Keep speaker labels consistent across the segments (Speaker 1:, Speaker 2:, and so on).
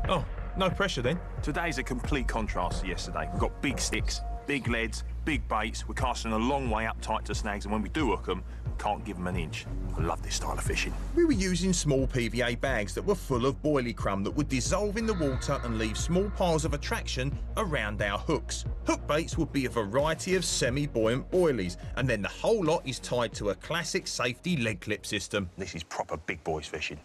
Speaker 1: Oh, no pressure then.
Speaker 2: Today's a complete contrast to yesterday. We've got big sticks, big leads, big baits. We're casting a long way up tight to snags, and when we do hook them, can't give them an inch. I love this style of fishing.
Speaker 1: We were using small PVA bags that were full of boilie crumb that would dissolve in the water and leave small piles of attraction around our hooks. Hook baits would be a variety of semi-buoyant boilies, and then the whole lot is tied to a classic safety leg clip system.
Speaker 2: This is proper big boys fishing.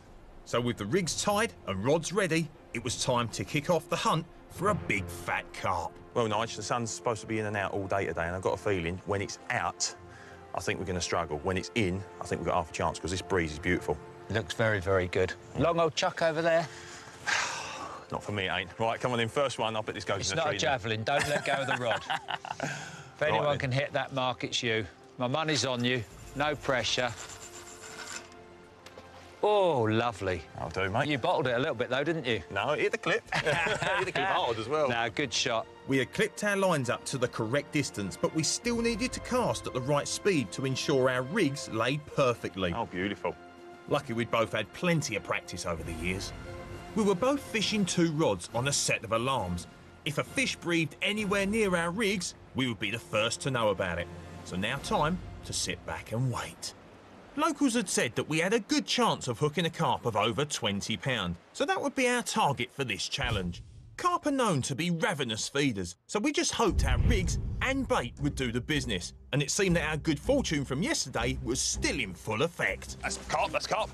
Speaker 1: So with the rigs tied and rods ready, it was time to kick off the hunt for a big fat carp.
Speaker 2: Well, Nigel, the sun's supposed to be in and out all day today, and I've got a feeling when it's out, I think we're going to struggle. When it's in, I think we've got half a chance because this breeze is beautiful.
Speaker 3: Looks very, very good. Long old chuck over there.
Speaker 2: Not for me, it ain't. Right, come on in. First one, I bet this goes in the tree.
Speaker 3: It's not a javelin. Don't let go of the rod. If anyone can hit that mark, it's you. My money's on you. No pressure. Oh, lovely.
Speaker 2: I'll do, mate.
Speaker 3: You bottled it a little bit, though, didn't you?
Speaker 2: No, it hit the clip. It hit the clip hard as well.
Speaker 3: No, good shot.
Speaker 1: We had clipped our lines up to the correct distance, but we still needed to cast at the right speed to ensure our rigs laid perfectly.
Speaker 2: Oh, beautiful.
Speaker 1: Lucky we'd both had plenty of practice over the years. We were both fishing 2 rods on a set of alarms. If a fish breathed anywhere near our rigs, we would be the first to know about it. So now time to sit back and wait. Locals had said that we had a good chance of hooking a carp of over 20 pounds, so that would be our target for this challenge. Carp are known to be ravenous feeders, so we just hoped our rigs and bait would do the business, and it seemed that our good fortune from yesterday was still in full effect.
Speaker 2: That's carp, that's carp.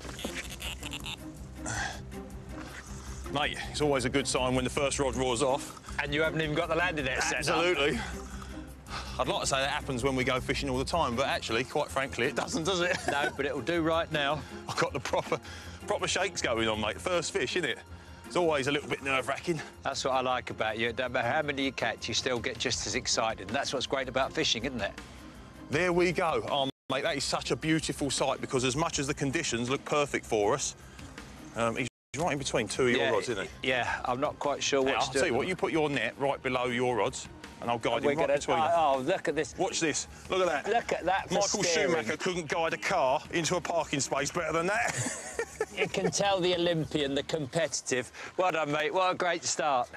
Speaker 2: Mate, it's always a good sign when the first rod roars off.
Speaker 3: And you haven't even got the landing net set up.
Speaker 2: Absolutely. I'd like to say that happens when we go fishing all the time, but actually, quite frankly, it doesn't, does it?
Speaker 3: No, but it'll do right now.
Speaker 2: I've got the proper shakes going on, mate. First fish, innit? It's always a little bit nerve-wracking.
Speaker 3: That's what I like about you. No matter how many you catch, you still get just as excited. And that's what's great about fishing, isn't it?
Speaker 2: There we go. Oh, mate, that is such a beautiful sight because as much as the conditions look perfect for us, he's right in between 2 of your rods, isn't he?
Speaker 3: Yeah, I'm not quite sure what to do.
Speaker 2: I'll tell you what, you put your net right below your rods, and I'll guide him right between them.
Speaker 3: Oh, look at this.
Speaker 2: Watch this. Look at that.
Speaker 3: Look at that.
Speaker 2: Michael Schumacher couldn't guide a car into a parking space better than that.
Speaker 3: You can tell the Olympian, the competitive. Well done, mate. What a great start.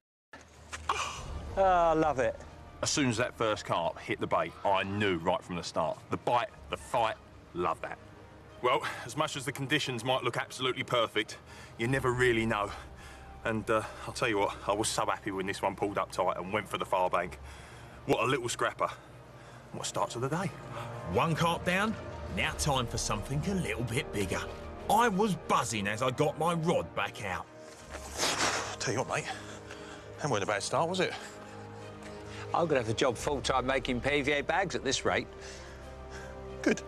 Speaker 3: Oh, I love it.
Speaker 2: As soon as that first carp hit the bait, I knew right from the start. The bite, the fight, love that. Well, as much as the conditions might look absolutely perfect, you never really know. And I'll tell you what, I was so happy when this one pulled up tight and went for the far bank. What a little scrapper. What a start to the day.
Speaker 1: 1 carp down, now time for something a little bit bigger. I was buzzing as I got my rod back out.
Speaker 2: Tell you what, mate, that wasn't a bad start, was it?
Speaker 3: I'm going to have the job full-time making PVA bags at this rate.
Speaker 2: Good.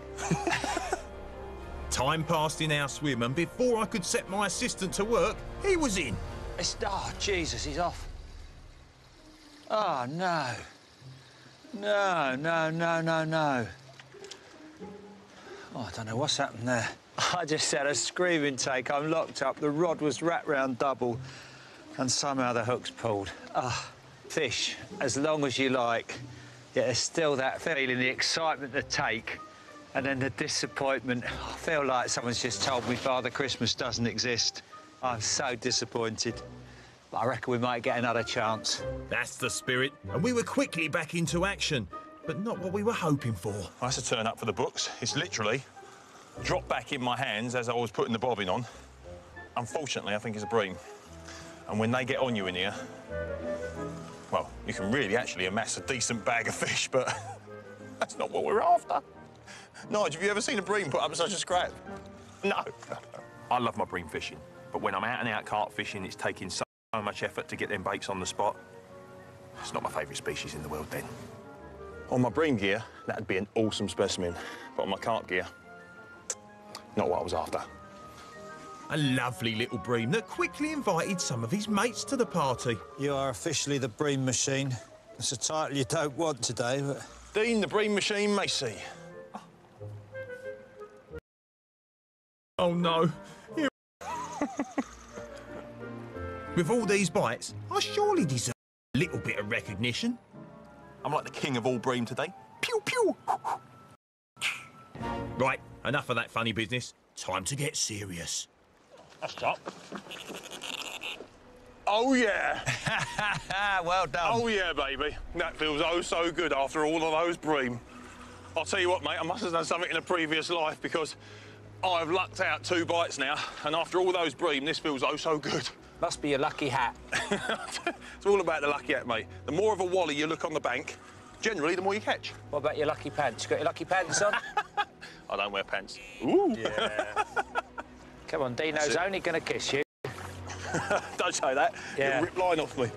Speaker 1: Time passed in our swim, and before I could set my assistant to work, he was in.
Speaker 3: Oh, Jesus, he's off. Oh, no. No, no, no, no, no. Oh, I don't know what's happened there. I just had a screaming take. I'm locked up. The rod was wrapped round double, and somehow the hook's pulled. Ah, fish as long as you like. Yet there's still that feeling, the excitement to take, and then the disappointment. I feel like someone's just told me Father Christmas doesn't exist. I'm so disappointed. But I reckon we might get another chance.
Speaker 1: That's the spirit, and we were quickly back into action, but not what we were hoping for.
Speaker 2: Well, that's a turn up for the books. It's literally dropped back in my hands as I was putting the bobbin on. Unfortunately, I think it's a bream. And when they get on you in here, well, you can really actually amass a decent bag of fish, but that's not what we're after. Nigel, have you ever seen a bream put up such a scrap? No. I love my bream fishing, but when I'm out and out carp fishing, it's taking so much effort to get them baits on the spot. It's not my favourite species in the world then. On my bream gear, that'd be an awesome specimen, but on my carp gear, not what I was after.
Speaker 1: A lovely little bream that quickly invited some of his mates to the party.
Speaker 4: You are officially the bream machine. It's a title you don't want today, but...
Speaker 2: Dean, the bream machine, Macy.
Speaker 1: Oh, no. With all these bites, I surely deserve a little bit of recognition.
Speaker 2: I'm like the king of all bream today. Pew, pew!
Speaker 1: Right, enough of that funny business. Time to get serious.
Speaker 2: That's top. Oh, yeah.
Speaker 3: Well done.
Speaker 2: Oh, yeah, baby. That feels oh so good after all of those bream. I'll tell you what, mate, I must have done something in a previous life because I've lucked out 2 bites now, and after all those bream, this feels oh so good.
Speaker 3: Must be your lucky hat.
Speaker 2: It's all about the lucky hat, mate. The more of a wally you look on the bank, generally, the more you catch.
Speaker 3: What about your lucky pants? You got your lucky pants on?
Speaker 2: I don't wear pants. Ooh.
Speaker 3: Yeah. Come on, Dino's only going to kiss you.
Speaker 2: Don't say that.
Speaker 3: Yeah.
Speaker 2: You'll rip line off me.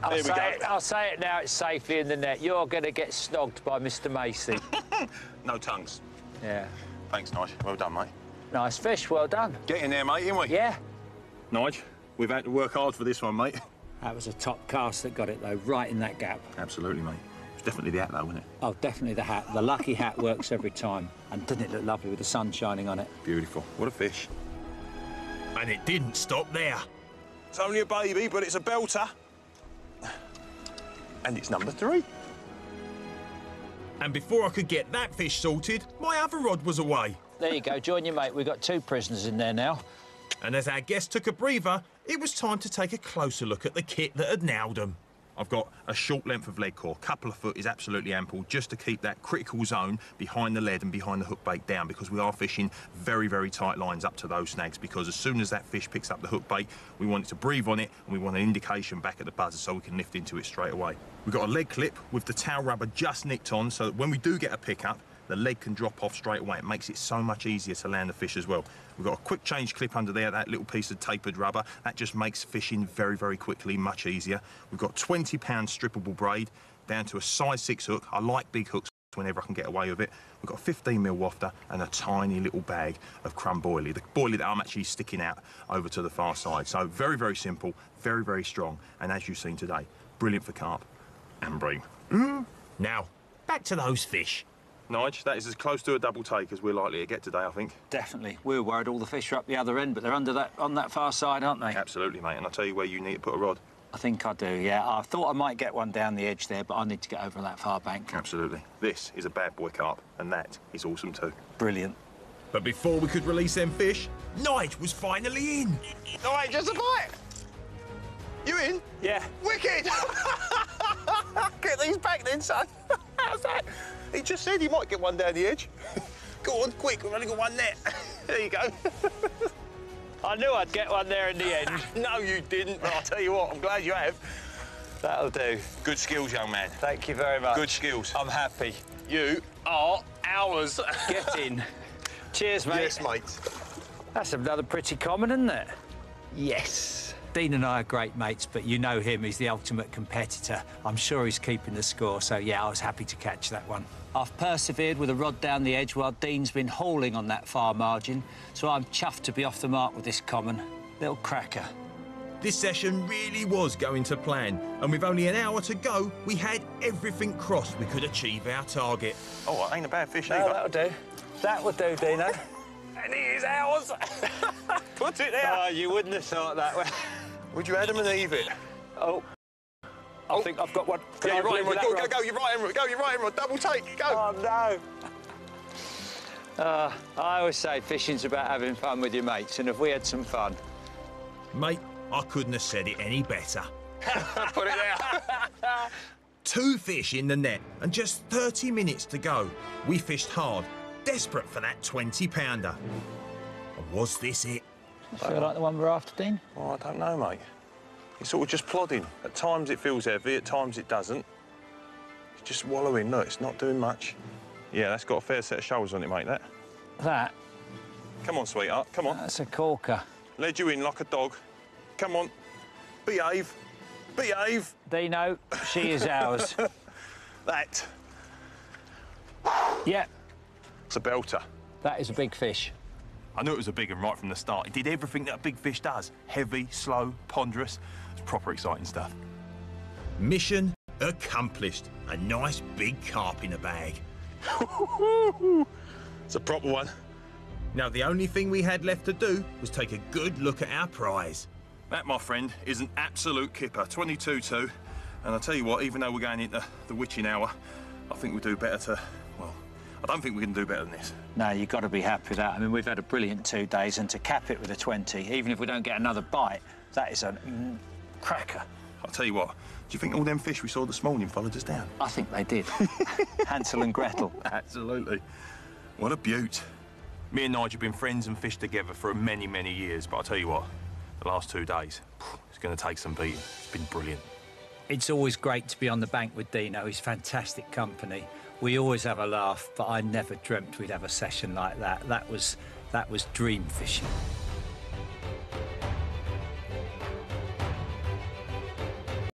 Speaker 3: I'll say it now, it's safely in the net. You're going to get snogged by Mr. Macy.
Speaker 2: No tongues.
Speaker 3: Yeah.
Speaker 2: Thanks, Nige. Well done, mate.
Speaker 3: Nice fish, well done.
Speaker 2: Get in there, mate, ain't we?
Speaker 3: Yeah.
Speaker 2: Nige, we've had to work hard for this one, mate.
Speaker 3: That was a top cast that got it, though, right in that gap.
Speaker 2: Absolutely, mate. It's definitely the hat, though, wasn't it?
Speaker 3: Oh, definitely the hat. The lucky hat works every time. And doesn't it look lovely with the sun shining on it?
Speaker 2: Beautiful. What a fish.
Speaker 1: And it didn't stop there.
Speaker 2: It's only a baby, but it's a belter. And it's number 3.
Speaker 1: And before I could get that fish sorted, my other rod was away.
Speaker 3: There you go, join your mate. We've got 2 prisoners in there now.
Speaker 1: And as our guest took a breather, it was time to take a closer look at the kit that had nailed them. I've got a short length of lead core. Couple of foot is absolutely ample just to keep that critical zone behind the lead and behind the hook bait down, because we are fishing very, very tight lines up to those snags, because as soon as that fish picks up the hook bait, we want it to breathe on it and we want an indication back at the buzzer so we can lift into it straight away. We've got a lead clip with the tail rubber just nicked on so that when we do get a pickup, the lead can drop off straight away. It makes it so much easier to land the fish as well. We've got a quick change clip under there, that little piece of tapered rubber. That just makes fishing very, very quickly, much easier. We've got 20-pound strippable braid down to a size 6 hook. I like big hooks whenever I can get away with it. We've got a 15mm wafter and a tiny little bag of crumb boilie. The boilie that I'm actually sticking out over to the far side. So very, very simple, very, very strong. And as you've seen today, brilliant for carp and bream. Now, back to those fish.
Speaker 2: Nige, that is as close to a double take as we're likely to get today, I think.
Speaker 3: Definitely. We were worried all the fish are up the other end, but they're under that, on that far side, aren't they?
Speaker 2: Absolutely, mate. And I'll tell you where you need to put a rod.
Speaker 3: I think I do, yeah. I thought I might get one down the edge there, but I need to get over on that far bank.
Speaker 2: Absolutely. This is a bad boy carp, and that is awesome too.
Speaker 3: Brilliant.
Speaker 1: But before we could release them fish, Nige was finally in.
Speaker 2: All right, just a bite. You in?
Speaker 3: Yeah.
Speaker 2: Wicked! Get these back then, son. How's that? He just said he might get one down the edge. Go on, quick, we've only got one net. There you go.
Speaker 3: I knew I'd get one there in the end.
Speaker 2: No, you didn't, but I'll tell you what, I'm glad you have.
Speaker 3: That'll do.
Speaker 2: Good skills, young man.
Speaker 3: Thank you very much.
Speaker 2: Good skills.
Speaker 3: I'm happy.
Speaker 2: You are ours.
Speaker 3: Get in. Cheers, mate.
Speaker 2: Yes, mate.
Speaker 3: That's another pretty common, isn't it? Yes. Dean and I are great mates, but you know him, he's the ultimate competitor. I'm sure he's keeping the score, so yeah, I was happy to catch that one. I've persevered with a rod down the edge while Dean's been hauling on that far margin, so I'm chuffed to be off the mark with this common. Little cracker.
Speaker 1: This session really was going to plan, and with only an hour to go, we had everything crossed we could achieve our target.
Speaker 2: Oh, it ain't a bad fish
Speaker 3: No,
Speaker 2: either.
Speaker 3: that'll do. That will do, Dino.
Speaker 2: And it is ours. Put it there.
Speaker 3: Oh, you wouldn't have thought that way.
Speaker 2: Would you Adam and Eve it?
Speaker 3: Oh. I think I've got one.
Speaker 2: Yeah, you're right,
Speaker 3: Go,
Speaker 2: go, you're right, Emerald. Go, you're right, Emerald. Double take, go.
Speaker 3: Oh, no. I always say fishing's about having fun with your mates, and if we had some fun.
Speaker 1: Mate, I couldn't have said it any better.
Speaker 2: Put it there.
Speaker 1: 2 fish in the net and just 30 minutes to go. We fished hard, desperate for that 20-pounder. And was this it?
Speaker 3: Feel like the one we're after, Dean?
Speaker 2: Oh, I don't know, mate. It's sort of just plodding. At times it feels heavy, at times it doesn't. It's just wallowing, look, it's not doing much. Yeah, that's got a fair set of shoals on it, mate, that.
Speaker 3: That?
Speaker 2: Come on, sweetheart, come on.
Speaker 3: That's a corker.
Speaker 2: Led you in like a dog. Come on. Behave. Behave.
Speaker 3: Dino, she is ours.
Speaker 2: That.
Speaker 3: Yeah,
Speaker 2: It's a belter.
Speaker 3: that is a big fish.
Speaker 2: I knew it was a big one right from the start. It did everything that a big fish does. Heavy, slow, ponderous. It's proper exciting stuff.
Speaker 1: Mission accomplished. A nice big carp in a bag.
Speaker 2: It's a proper one.
Speaker 1: Now, the only thing we had left to do was take a good look at our prize.
Speaker 2: That, my friend, is an absolute kipper, 22-2. And I'll tell you what, even though we're going into the witching hour, I think we do better to, well, I don't think we can do better than this.
Speaker 3: No, you've got to be happy with that. I mean, we've had a brilliant 2 days, and to cap it with a 20, even if we don't get another bite, That is a cracker.
Speaker 2: I'll tell you what, do you think all them fish we saw this morning followed us down?
Speaker 3: I think they did. Hansel and Gretel.
Speaker 2: Absolutely. What a beaut. Me and Nigel have been friends and fished together for many, many years, but I'll tell you what, the last 2 days, it's going to take some beating. It's been brilliant.
Speaker 3: It's always great to be on the bank with Dino. He's fantastic company. We always have a laugh, but I never dreamt we'd have a session like that. That was dream fishing.